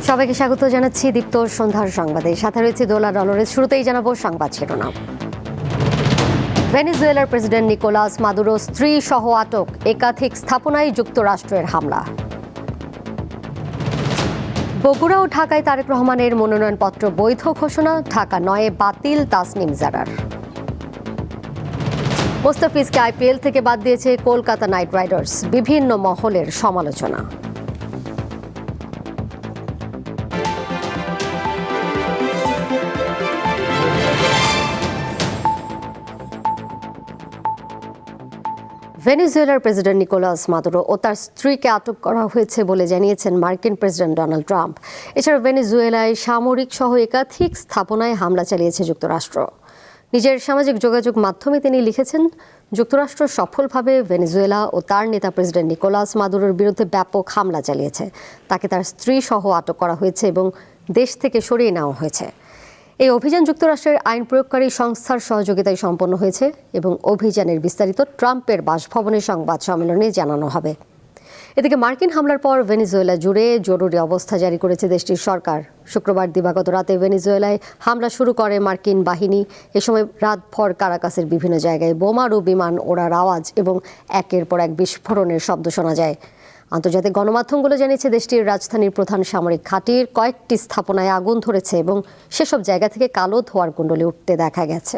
সবাইকে স্বাগত জানাচ্ছি দীপ্ত সন্ধ্যার সংবাদে। সাথে রয়েছে দোলা ডলরের। শুরুতেই জানাবো সংবাদ শিরোনাম। ভেনেজুয়েলার প্রেসিডেন্ট নিকোলাস মাদুরো স্ত্রী সহ আটক, একাধিক স্থাপনায় যুক্তরাষ্ট্রের হামলা। বগুড়া ও ঢাকায় তারেক রহমানের মনোনয়নপত্র বৈধ ঘোষণা, ঢাকা ৯ বাতিল তাসনিম জারার। মোস্তাফিজকে আইপিএল থেকে বাদ দিয়েছে কলকাতা নাইট রাইডার্স, বিভিন্ন মহলের সমালোচনা। ভেনেজুয়েলার প্রেসিডেন্ট নিকোলাস মাদুরো ও তার স্ত্রীকে আটক করা হয়েছে বলে জানিয়েছেন মার্কিন প্রেসিডেন্ট ডোনাল্ড ট্রাম্প। এছাড়া ভেনেজুয়েলায় সামরিক সহ একাধিক স্থাপনায় হামলা চালিয়েছে যুক্তরাষ্ট্র। নিজের সামাজিক যোগাযোগ মাধ্যমে তিনি লিখেছেন, যুক্তরাষ্ট্র সফলভাবে ভেনেজুয়েলা ও তার নেতা প্রেসিডেন্ট নিকোলাস মাদুরোর বিরুদ্ধে ব্যাপক হামলা চালিয়েছে। তাকে তার স্ত্রী সহ আটক করা হয়েছে এবং দেশ থেকে সরিয়ে নেওয়া হয়েছে। এই অভিযান যুক্তরাষ্ট্রের আইন প্রয়োগকারী সংস্থার সহযোগিতায় সম্পন্ন হয়েছে এবং অভিযানের বিস্তারিত ট্রাম্পের বাসভবনের সংবাদ সম্মেলনে জানানো হবে। এদিকে মার্কিন হামলার পর ভেনেজুয়েলা জুড়ে জরুরি অবস্থা জারি করেছে দেশটির সরকার। শুক্রবার দিবাগত রাতে ভেনেজুয়েলায় হামলা শুরু করে মার্কিন বাহিনী। এ সময় রাতভর কারাকাসের বিভিন্ন জায়গায় বোমা ও বিমান ওড়ার আওয়াজ এবং একের পর এক বিস্ফোরণের শব্দ শোনা যায়। আন্তর্জাতিক গণমাধ্যমগুলো জানিয়েছে দেশটির রাজধানীর প্রধান সামরিক ঘাঁটির কয়েকটি স্থাপনায় আগুন ধরেছে এবং সেসব জায়গা থেকে কালো ধোঁয়ার কুণ্ডলী উঠতে দেখা গেছে।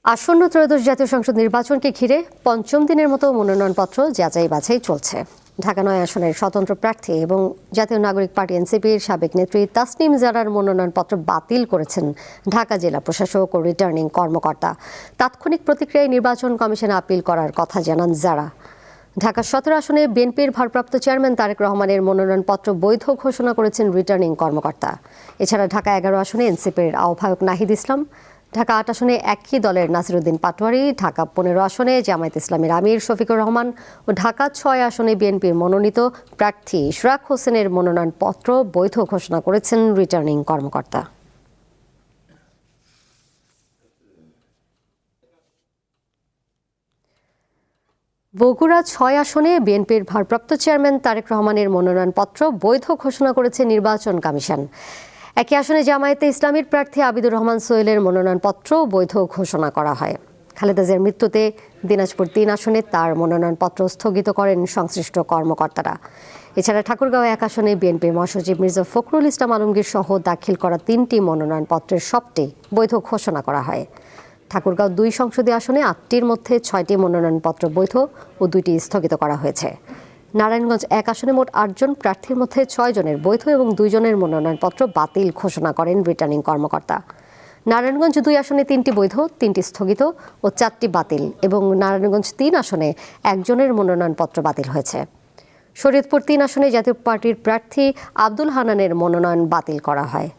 আসন্ন ত্রয়োদশ জাতীয় সংসদ নির্বাচনকে ঘিরে পঞ্চম দিনের মতো মনোনয়নপত্র যাচাই বাছাই চলছে। ঢাকা ৯ আসনের স্বতন্ত্র প্রার্থী এবং জাতীয় নাগরিক পার্টি এনসিপির সাবেক নেত্রী তাসনিম জারার মনোনয়নপত্র বাতিল করেছেন ঢাকা জেলা প্রশাসক ও রিটার্নিং কর্মকর্তা। তাৎক্ষণিক প্রতিক্রিয়ায় নির্বাচন কমিশনে আপিল করার কথা জানান জারা। ঢাকা ১৭ আসনে বিএনপির ভারপ্রাপ্ত চেয়ারম্যান তারেক রহমানের মনোনয়নপত্র বৈধ ঘোষণা করেছেন রিটার্নিং কর্মকর্তা। এছাড়া ঢাকা ১১ আসনে এনসিপির আহ্বায়ক নাহিদ ইসলাম, ঢাকা ৮ আসনে একই দলের নাসিরউদ্দিন পাটোয়ারি, ঢাকা ১৫ আসনে জামায়াত ইসলামীর আমির শফিকুর রহমান ও ঢাকা ৬ আসনে বিএনপির মনোনীত প্রার্থী ইশরাক হোসেনের মনোনয়নপত্র বৈধ ঘোষণা করেছেন রিটার্নিং কর্মকর্তা। বগুড়া ৬ আসনে বিএনপির ভারপ্রাপ্ত চেয়ারম্যান তারেক রহমানের মনোনয়নপত্র বৈধ ঘোষণা করেছে নির্বাচন কমিশন। একই আসনে জামায়াতে ইসলামীর প্রার্থী আবিদুর রহমান সোহেলের মনোনয়নপত্র বৈধ ঘোষণা করা হয়। খালেদা জিয়ার মৃত্যুতে দিনাজপুর ৩ আসনে তার মনোনয়নপত্র স্থগিত করেন সংশ্লিষ্ট কর্মকর্তারা। এছাড়া ঠাকুরগাঁও ১ আসনে বিএনপির মহাসচিব মির্জা ফখরুল ইসলাম আলমগীর সহ দাখিল করা ৩টি মনোনয়নপত্রের সবটি বৈধ ঘোষণা করা হয়। ঠাকুরগাঁও ২ সংসদীয় আসনে ৮টির মধ্যে ৬টি মনোনয়নপত্র বৈধ ও ২টি স্থগিত করা হয়েছে। নারায়ণগঞ্জ ১ আসনে মোট ৮ জন প্রার্থীর মধ্যে ৬ জনের বৈধ এবং ২ জনের মনোনয়নপত্র বাতিল ঘোষণা করেন রিটার্নিং কর্মকর্তা। নারায়ণগঞ্জ ২ আসনে ৩টি বৈধ, ৩টি স্থগিত ও ৪টি বাতিল এবং নারায়ণগঞ্জ ৩ আসনে ১ জনের মনোনয়নপত্র বাতিল হয়েছে। শরীয়তপুর ৩ আসনে জাতীয় পার্টির প্রার্থী আব্দুল হান্নানের মনোনয়ন বাতিল করা হয়।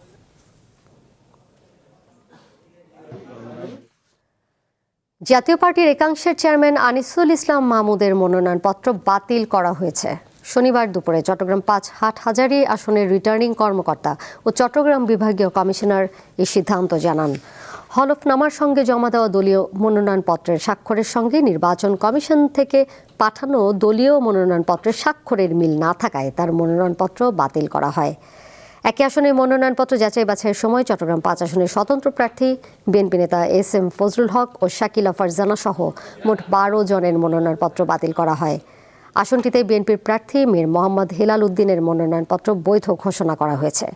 জাতীয় পার্টির একাংশের চেয়ারম্যান আনিসুল ইসলাম মাহমুদের মনোনয়নপত্র বাতিল করা হয়েছে। শনিবার দুপুরে চট্টগ্রাম ৫ হাটহাজারী আসনের রিটার্নিং কর্মকর্তা ও চট্টগ্রাম বিভাগীয় কমিশনার এই সিদ্ধান্ত জানান। হলফনামার সঙ্গে জমা দেওয়া দলীয় মনোনয়নপত্রের স্বাক্ষরের সঙ্গে নির্বাচন কমিশন থেকে পাঠানো দলীয় মনোনয়নপত্রের স্বাক্ষরের মিল না থাকায় তার মনোনয়নপত্র বাতিল করা হয়। একই আসনে মনোনয়নপত্র যাচাই বাছাইয়ের সময় চট্টগ্রাম ৫ আসনের স্বতন্ত্র প্রার্থী বিএনপি নেতা এস.এম. ফজলুল হক ও শাকিলা ফারজানা সহ মোট ১২ জনের মনোনয়নপত্র বাতিল করা হয়। আসনটিতে বিএনপির প্রার্থী মীর মোহাম্মদ হেলাল উদ্দিনের মনোনয়নপত্র বৈধ ঘোষণা করা হয়েছে।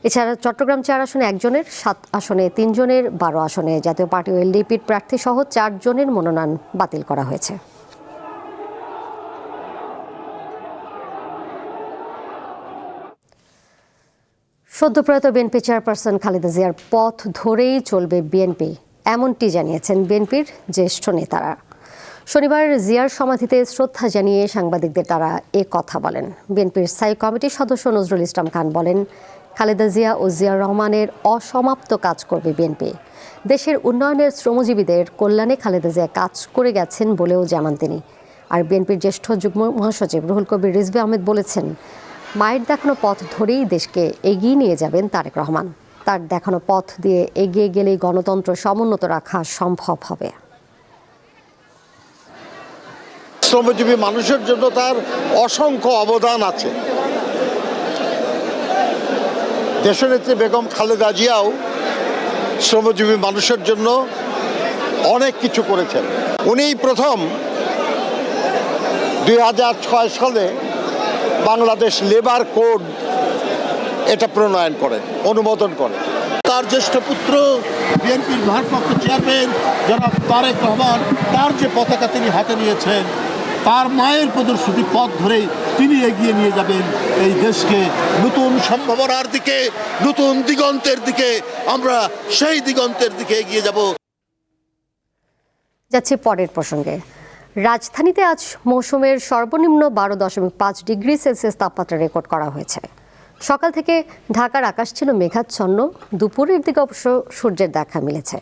এছাড়া চট্টগ্রাম ৪ আসনে ১ জনের, ৭ আসনে ৩ জনের, ১২ আসনে জাতীয় পার্টি ও এলডিপির প্রার্থী সহ ৪ জনের মনোনয়ন বাতিল করা হয়েছে। সদ্যপ্রয়াত বিএনপি চেয়ারপারসন খালেদা জিয়ার পথ ধরেই চলবে বিএনপি, এমনটি জানিয়েছেন বিএনপির জ্যেষ্ঠ নেতারা। শনিবার জিয়ার সমাধিতে শ্রদ্ধা জানিয়ে সাংবাদিকদের তারা এ কথা বলেন। বিএনপির স্থায়ী কমিটির সদস্য নজরুল ইসলাম খান বলেন, খালেদা জিয়া ও জিয়াউর রহমানের অসমাপ্ত কাজ করবে বিএনপি। দেশের উন্নয়নের শ্রমজীবীদের কল্যাণে খালেদা জিয়া কাজ করে গেছেন বলেও জানান তিনি। আর বিএনপির জ্যেষ্ঠ যুগ্ম মহাসচিব রুহুল কবির রিজভী আহমেদ বলেছেন, মায়ের দেখানো পথ ধরেই দেশকে এগিয়ে নিয়ে যাবেন তারেক রহমান। তার দেখানো পথ দিয়ে এগিয়ে গেলেই গণতন্ত্র সমুন্নত রাখা সম্ভব হবে। শ্রমজীবী মানুষের জন্য তার অসংখ্য অবদান আছে। দেশনেত্রী বেগম খালেদা জিয়াও শ্রমজীবী মানুষের জন্য অনেক কিছু করেছেন। উনিই প্রথম 2006 সালে বাংলাদেশ লেবার কোড এটা প্রণয়ন করেন, অনুমোদন করেন। তার জ্যেষ্ঠ পুত্র বিএনপির ভারপ্রাপ্ত চেয়ারম্যান জনাব তারেক রহমান, তার যে পতাকা তিনি হাতে নিয়েছেন, তার মায়ের প্রদর্শিত পথ ধরে তিনি এগিয়ে নিয়ে যাবেন এই দেশকে নতুন সম্ভাবনার দিকে, নতুন দিগন্তের দিকে। আমরা সেই দিগন্তের দিকে এগিয়ে যাব। যাচ্ছে পরের প্রসঙ্গে। রাজধানীতে আজ মৌসুমের সর্বনিম্ন 12.5 ডিগ্রি সেলসিয়াস তাপমাত্রা রেকর্ড করা হয়েছে। সকাল থেকে ঢাকার আকাশ ছিল মেঘাচ্ছন্ন, দুপুরের দিকে অবশ্য সূর্যের দেখা মিলেছে।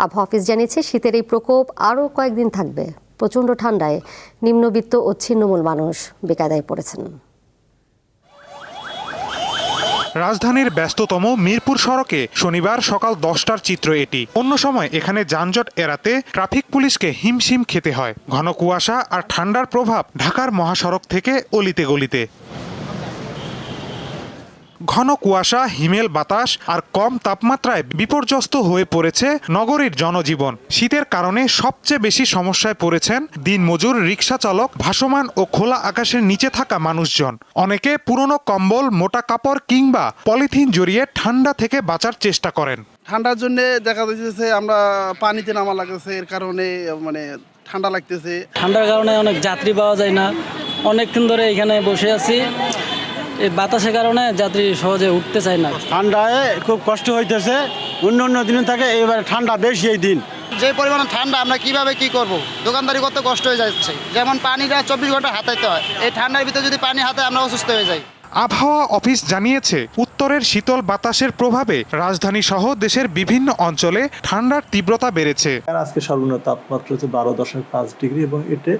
আবহাওয়া অফিস জানিয়েছে শীতের এই প্রকোপ আরও কয়েকদিন থাকবে। প্রচণ্ড ঠান্ডায় নিম্নবিত্ত ও ছিন্নমূল মানুষ বেকায়দায় পড়েছেন। রাজধানীর ব্যস্ততম মিরপুর সড়কে শনিবার সকাল 10টার চিত্র এটি। অন্য সময় এখানে যানজট এড়াতে ট্রাফিক পুলিশকে হিমশিম খেতে হয়। ঘন কুয়াশা আর ঠান্ডার প্রভাব ঢাকার মহাসড়ক থেকে অলিতে গলিতে। ঘন কুয়াশা, হিমেল বাতাস আর কম তাপমাত্রায় বিপর্যস্ত হয়ে পড়েছে নগরীর জনজীবন। শীতের কারণে সবচেয়ে বেশি সমস্যায় পড়েছেন দিনমজুর, রিকশা চালক, ভাসমান ও খোলা আকাশের নিচে থাকা মানুষজন। অনেকে পুরনো কম্বল, মোটা কাপড় কিংবা পলিথিন জড়িয়ে ঠান্ডা থেকে বাঁচার চেষ্টা করেন। ঠান্ডার জন্য দেখা যাচ্ছে আমরা পানিতে নামা লাগতেছে, এর কারণে ঠান্ডা লাগতেছে। ঠান্ডার কারণে অনেক যাত্রী পাওয়া যায় না। অনেকক্ষণ ধরে এখানে বসে আছি, এই বাতাসের কারণে যাত্রী সহজে উঠতে চায় না। ঠান্ডায় খুব কষ্ট হইতেছে, অন্য দিনে থাকে, এবারে ঠান্ডা বেশি এই দিন। যে পরিমাণে ঠান্ডা আমরা কিভাবে কি করব, দোকানদারি করতে কষ্ট হয়ে যাচ্ছে। যেমন পানিটা 24 ঘন্টা হাতাইতে হয়, এই ঠান্ডার ভিতরে যদি পানি হাতে আমরা অসুস্থ হয়ে যাই। আবহাওয়া অফিস জানিয়েছে উত্তরের শীতল বাতাসের প্রভাবে রাজধানী সহ দেশের বিভিন্ন অঞ্চলে ঠান্ডার তীব্রতা বেড়েছে। আজকে সর্বনিম্ন তাপমাত্রা হচ্ছে 12.5 ডিগ্রি এবং এটা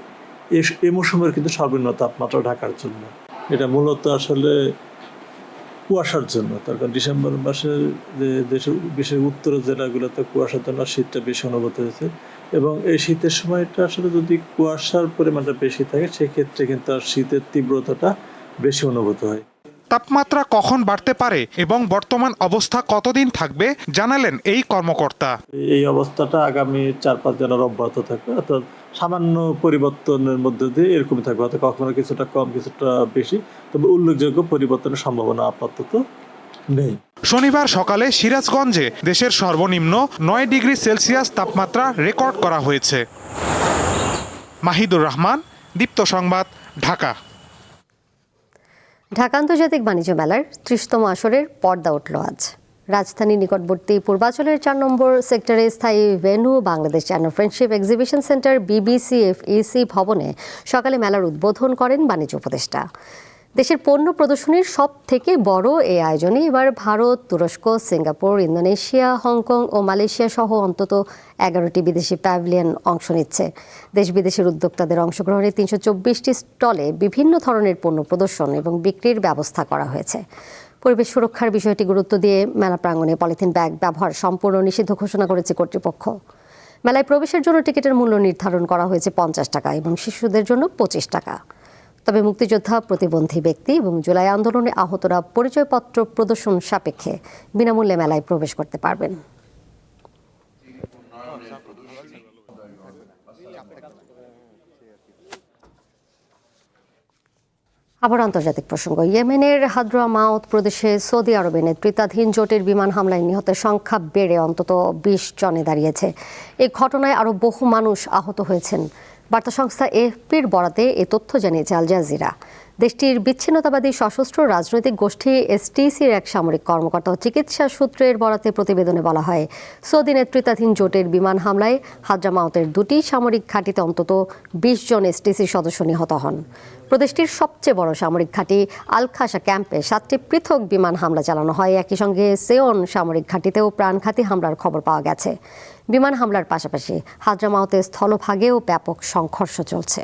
এই মৌসুমের কিন্তু সর্বনিম্ন তাপমাত্রা ঢাকার জন্য। এটা মূলত আসলে কুয়াশার জন্য, তার কারণ ডিসেম্বর মাসে যে দেশের বিশেষ উত্তরের জেলাগুলোতে কুয়াশার জন্য শীতটা বেশি অনুভূত হয়েছে এবং এই শীতের সময়টা আসলে যদি কুয়াশার পরিমাণটা বেশি থাকে সেক্ষেত্রে কিন্তু আর শীতের তীব্রতাটা বেশি অনুভূত হয়। তাপমাত্রা কখন বাড়তে পারে এবং বর্তমান অবস্থা কতদিন থাকবে জানালেন এই কর্মকর্তা। এই অবস্থাটা আগামী 4-5 দিন অব্যাহত থাকবে, অর্থাৎ সামান্য পরিবর্তনের মধ্যে দিয়ে এরকমই থাকবে, হয়তো কখনো কিছুটা কম কিছুটা বেশি, তবে উল্লেখযোগ্য পরিবর্তনের সম্ভাবনা আপাতত নেই। শনিবার সকালে সিরাজগঞ্জে দেশের সর্বনিম্ন 9 ডিগ্রি সেলসিয়াস তাপমাত্রা রেকর্ড করা হয়েছে। মাহিদুর রহমান, দীপ্ত সংবাদ, ঢাকা। ঢাকা আন্তর্জাতিক বাণিজ্য মেলার 30তম আসরের পর্দা উঠল আজ। রাজধানীর নিকটবর্তী পূর্বাচলের 4 নম্বর সেক্টরে স্থায়ী venue Bangladesh China friendship exhibition centre BBCFEC ভবনে সকালে মেলার উদ্বোধন করেন বাণিজ্য উপদেষ্টা। দেশের পণ্য প্রদর্শনীর সব থেকে বড় এই আয়োজনে এবার ভারত, তুরস্ক, সিঙ্গাপুর, ইন্দোনেশিয়া, হংকং ও মালয়েশিয়া সহ অন্তত 11টি বিদেশি প্যাভিলিয়ন অংশ নিচ্ছে। দেশ বিদেশের উদ্যোক্তাদের অংশগ্রহণে 324টি স্টলে বিভিন্ন ধরনের পণ্য প্রদর্শন এবং বিক্রির ব্যবস্থা করা হয়েছে। পরিবেশ সুরক্ষার বিষয়টি গুরুত্ব দিয়ে মেলা প্রাঙ্গণে পলিথিন ব্যাগ ব্যবহার সম্পূর্ণ নিষিদ্ধ ঘোষণা করেছে কর্তৃপক্ষ। মেলায় প্রবেশের জন্য টিকিটের মূল্য নির্ধারণ করা হয়েছে 50 টাকা এবং শিশুদের জন্য 25 টাকা। তবে মুক্তিযোদ্ধা, প্রতিবন্ধী ব্যক্তি এবং জুলাই আন্দোলনে আহতরা পরিচয়পত্র প্রদর্শন সাপেক্ষে বিনামূল্যে মেলায় প্রবেশ করতে পারবেন। আবার আন্তর্জাতিক প্রসঙ্গ। ইয়েমেনের হাদ্রামাউত প্রদেশে সৌদি আরবে নেতৃত্বাধীন জোটের বিমান হামলায় নিহতের সংখ্যা বেড়ে অন্তত 20 জনে দাঁড়িয়েছে। এই ঘটনায় আরও বহু মানুষ আহত হয়েছেন। বার্তা সংস্থা AFPর বরাতে এ তথ্য জানিয়েছে আল জাজিরা। দেশটির বিচ্ছিন্নতাবাদী সশস্ত্র রাজনৈতিক গোষ্ঠী STCর এক সামরিক কর্মকর্তা ও চিকিৎসা সূত্রের বরাতে প্রতিবেদনে বলা হয়, সৌদি নেতৃত্বাধীন জোটের বিমান হামলায় হাদ্রামাউতের 2টি সামরিক ঘাঁটিতে অন্তত 20 জন STC সদস্য নিহত হন। প্রদেশটির সবচেয়ে বড় সামরিক ঘাঁটি আল খাসা ক্যাম্পে 7টি পৃথক বিমান হামলা চালানো হয়। একই সঙ্গে সেওন সামরিক ঘাঁটিতেও প্রাণঘাতী হামলার খবর পাওয়া গেছে। বিমান হামলার পাশাপাশি হাদ্রামাউতে স্থলভাগেও ব্যাপক সংঘর্ষ চলছে।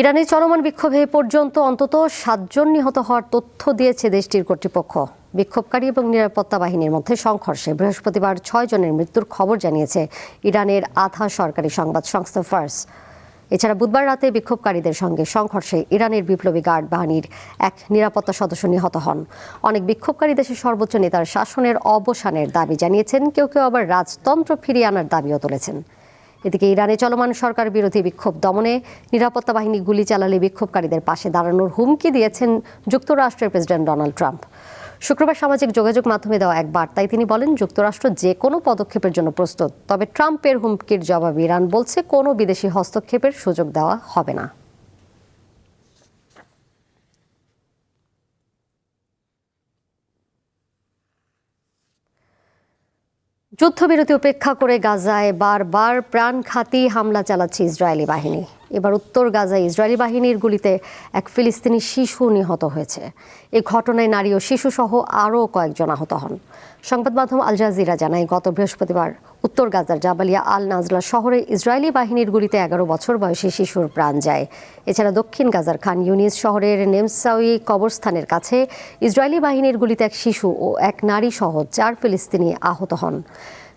ইরানে চলমান বিক্ষোভে এ পর্যন্ত অন্তত 7 জন নিহত হওয়ার তথ্য দিয়েছে দেশটির কর্তৃপক্ষ। বিক্ষোভকারী এবং নিরাপত্তা বাহিনীর মধ্যে সংঘর্ষে বৃহস্পতিবার 6 জনের মৃত্যুর খবর জানিয়েছে ইরানের আধা সরকারি সংবাদ সংস্থা ফার্স। এছাড়া বুধবার রাতে বিক্ষোভকারীদের সঙ্গে সংঘর্ষে ইরানের বিপ্লবী গার্ড বাহিনীর এক নিরাপত্তা সদস্য নিহত হন। অনেক বিক্ষোভকারী দেশের সর্বোচ্চ নেতার শাসনের অবসানের দাবি জানিয়েছেন, কেউ কেউ আবার রাজতন্ত্র ফিরিয়ে আনার দাবিও তুলেছেন। এদিকে ইরানে চলমান সরকার বিরোধী বিক্ষোভ দমনে নিরাপত্তা বাহিনী গুলি চালালে বিক্ষোভকারীদের পাশে দাঁড়ানোর হুমকি দিয়েছেন যুক্তরাষ্ট্রের প্রেসিডেন্ট ডোনাল্ড ট্রাম্প। শুক্রবার সামাজিক যোগাযোগ মাধ্যমে দেওয়া এক বার্তায় তিনি বলেন, যুক্তরাষ্ট্র যে কোনো পদক্ষেপের জন্য প্রস্তুত, তবে ট্রাম্পের হুমকির জবাবে ইরান বলছে কোনো বিদেশি হস্তক্ষেপের সুযোগ দেওয়া হবে না। যুদ্ধবিরতি উপেক্ষা করে গাজায় বারবার প্রাণঘাতী হামলা চালাচ্ছে ইসরায়েলি বাহিনী। এবার উত্তর গাজায় ইসরায়েলি বাহিনীর গুলিতে এক ফিলিস্তিনি শিশু নিহত হয়েছে। এই ঘটনায় নারী ও শিশু সহ আরও কয়েকজন আহত হন। সংবাদ মাধ্যম আল জাজিরা জানায়, গত বৃহস্পতিবার উত্তর গাজার জাবালিয়া আল নাজলা শহরে ইসরায়েলি বাহিনীর গুলিতে 11 বছর বয়সী শিশুর প্রাণ যায়। এছাড়া দক্ষিণ গাজার খান ইউনিস শহরের নেমসাউই কবরস্থানের কাছে ইসরায়েলি বাহিনীর গুলিতে এক শিশু ও এক নারী সহ 4 ফিলিস্তিনি আহত হন।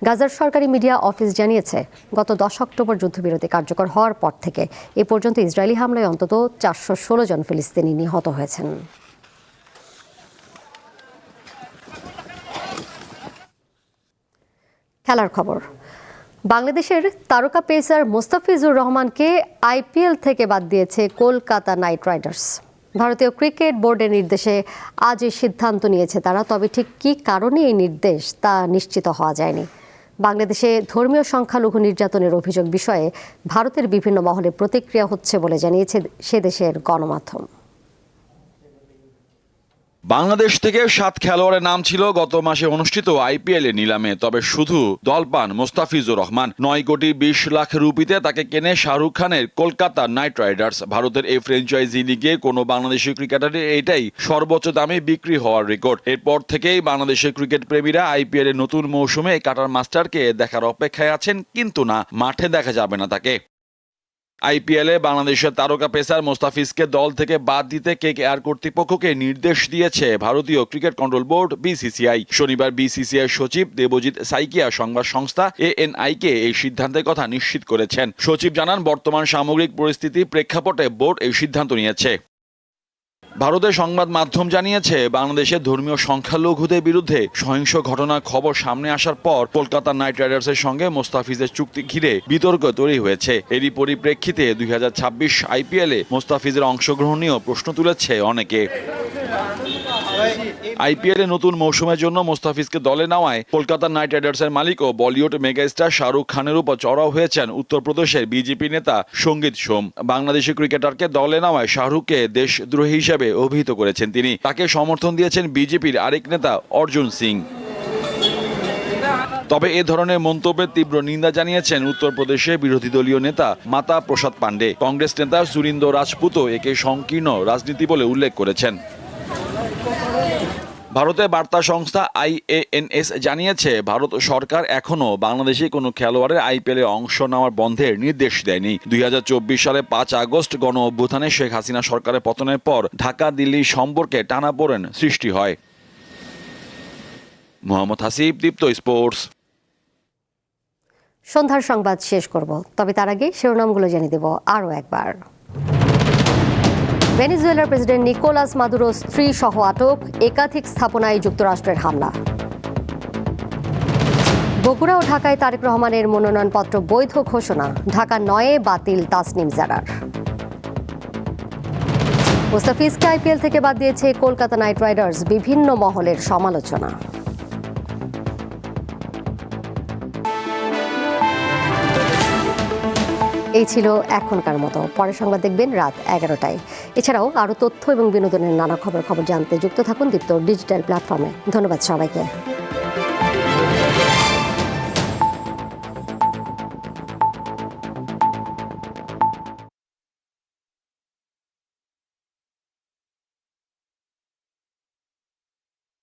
গাজার সরকারি মিডিয়া অফিস জানিয়েছে, গত 10 অক্টোবর যুদ্ধবিরতি কার্যকর হওয়ার পর থেকে এ পর্যন্ত ইসরায়েলি হামলায় অন্তত 416 জন ফিলিস্তিনি নিহত হয়েছেন। খেলার খবর। বাংলাদেশের তারকা পেসার মোস্তাফিজুর রহমানকে আইপিএল থেকে বাদ দিয়েছে কলকাতা নাইট রাইডার্স। ভারতীয় ক্রিকেট বোর্ডের নির্দেশে আজ এই সিদ্ধান্ত নিয়েছে তারা, তবে ঠিক কী কারণে এই নির্দেশ তা নিশ্চিত হওয়া যায়নি। বাংলাদেশে ধর্মীয় সংখ্যালঘু নির্যাতনের অভিযোগ বিষয়ে ভারতের বিভিন্ন মহলে প্রতিক্রিয়া হচ্ছে বলে জানিয়েছে সে দেশের গণমাধ্যম। বাংলাদেশ থেকে 7 খেলোয়াড়ের নাম ছিল গত মাসে অনুষ্ঠিত আইপিএল এ নিলামে, তবে শুধু দল পান মোস্তাফিজুর রহমান। 9 কোটি 20 লাখ রুপিতে তাকে কেনে শাহরুখ খানের কলকাতা নাইট রাইডার্স। ভারতের এই ফ্র্যাঞ্চাইজি লিগে কোনো বাংলাদেশি ক্রিকেটারের এটাই সর্বোচ্চ দামে বিক্রি হওয়ার রেকর্ড। এরপর থেকেই বাংলাদেশের ক্রিকেট প্রেমীরা আইপিএল এর নতুন মৌসুমে কাটার মাস্টারকে দেখার অপেক্ষায় আছেন, কিন্তু না, মাঠে দেখা যাবে না তাকে। আইপিএলে বাংলাদেশের তারকা পেসার মোস্তাফিজকে দল থেকে বাদ দিতে কেকেআর কর্তৃপক্ষকে নির্দেশ দিয়েছে ভারতীয় ক্রিকেট কন্ট্রোল বোর্ড বিসিসিআই। শনিবার বিসিসিআই সচিব দেবজিৎ সাইকিয়া সংবাদ সংস্থা এএনআই-কে এই সিদ্ধান্তের কথা নিশ্চিত করেছেন। সচিব জানান, বর্তমান সামগ্রিক পরিস্থিতি প্রেক্ষাপটে বোর্ড এই সিদ্ধান্ত নিয়েছে। ভারতের সংবাদ মাধ্যম জানিয়েছে, বাংলাদেশের ধর্মীয় সংখ্যালঘুদের বিরুদ্ধে সহিংস ঘটনার খবর সামনে আসার পর কলকাতা নাইট রাইডার্সের সঙ্গে মোস্তাফিজের চুক্তি ঘিরে বিতর্ক তৈরি হয়েছে। এরই পরিপ্রেক্ষিতে 2026 আইপিএলে মোস্তাফিজের অংশগ্রহণ নিয়েও প্রশ্ন তুলেছে অনেকে। আইপিএলে নতুন মৌসুমের জন্য মোস্তাফিজকে দলে নেওয়ায় কলকাতা নাইট রাইডার্সের মালিক ও বলিউড মেগাস্টার শাহরুখ খানের উপর চড়াও হয়েছেন উত্তরপ্রদেশের বিজেপি নেতা সঙ্গীত সোম। বাংলাদেশি ক্রিকেটারকে দলে নেওয়ায় শাহরুখকে দেশদ্রোহী হিসেবে অভিহিত করেছেন তিনি। তাকে সমর্থন দিয়েছেন বিজেপির আরেক নেতা অর্জুন সিং। তবে এ ধরনের মন্তব্যের তীব্র নিন্দা জানিয়েছেন উত্তরপ্রদেশে বিরোধী দলীয় নেতা মাতা প্রসাদ পাণ্ডে। কংগ্রেস নেতা সুরিন্দর রাজপুতও একে সংকীর্ণ রাজনীতি বলে উল্লেখ করেছেন। ভারতের বার্তা সংস্থা IANS জানিয়েছে, ভারত সরকার এখনও বাংলাদেশে কোনো খেলোয়াড়ের আইপিএলে অংশ নেওয়ার বন্ধের নির্দেশ দেয়নি। 2024 সালে 5 আগস্ট গণ অভ্যুত্থানে শেখ হাসিনা সরকারের পতনের পর ঢাকা দিল্লি সম্পর্কে টানাপোড়েন সৃষ্টি হয়। মোহাম্মদ হাসিব, দীপ্ত স্পোর্টস। সন্ধ্যার সংবাদ শেষ করব, তবে তার আগে শিরোনামগুলো জানিয়ে দেব আরও একবার। ভেনেজুয়েলার প্রেসিডেন্ট নিকোলাস মাদুরোর স্ত্রী সহ আটক, একাধিক স্থাপনায় যুক্তরাষ্ট্রের হামলা। বগুড়া ও ঢাকায় তারেক রহমানের মনোনয়নপত্র বৈধ ঘোষণা, ঢাকা 9-এ বাতিল তাসনিম জারার। মোস্তাফিজকে আইপিএল থেকে বাদ দিয়েছে কলকাতা নাইট রাইডার্স, বিভিন্ন মহলের সমালোচনা। এই ছিল এখনকার মতো। পরের সংবাদ দেখবেন রাত 11টায়। এছাড়াও আরও তথ্য এবং বিনোদনের নানা খবর জানতে যুক্ত থাকুন দীপ্ত ডিজিটাল প্ল্যাটফর্মে। ধন্যবাদ সবাইকে।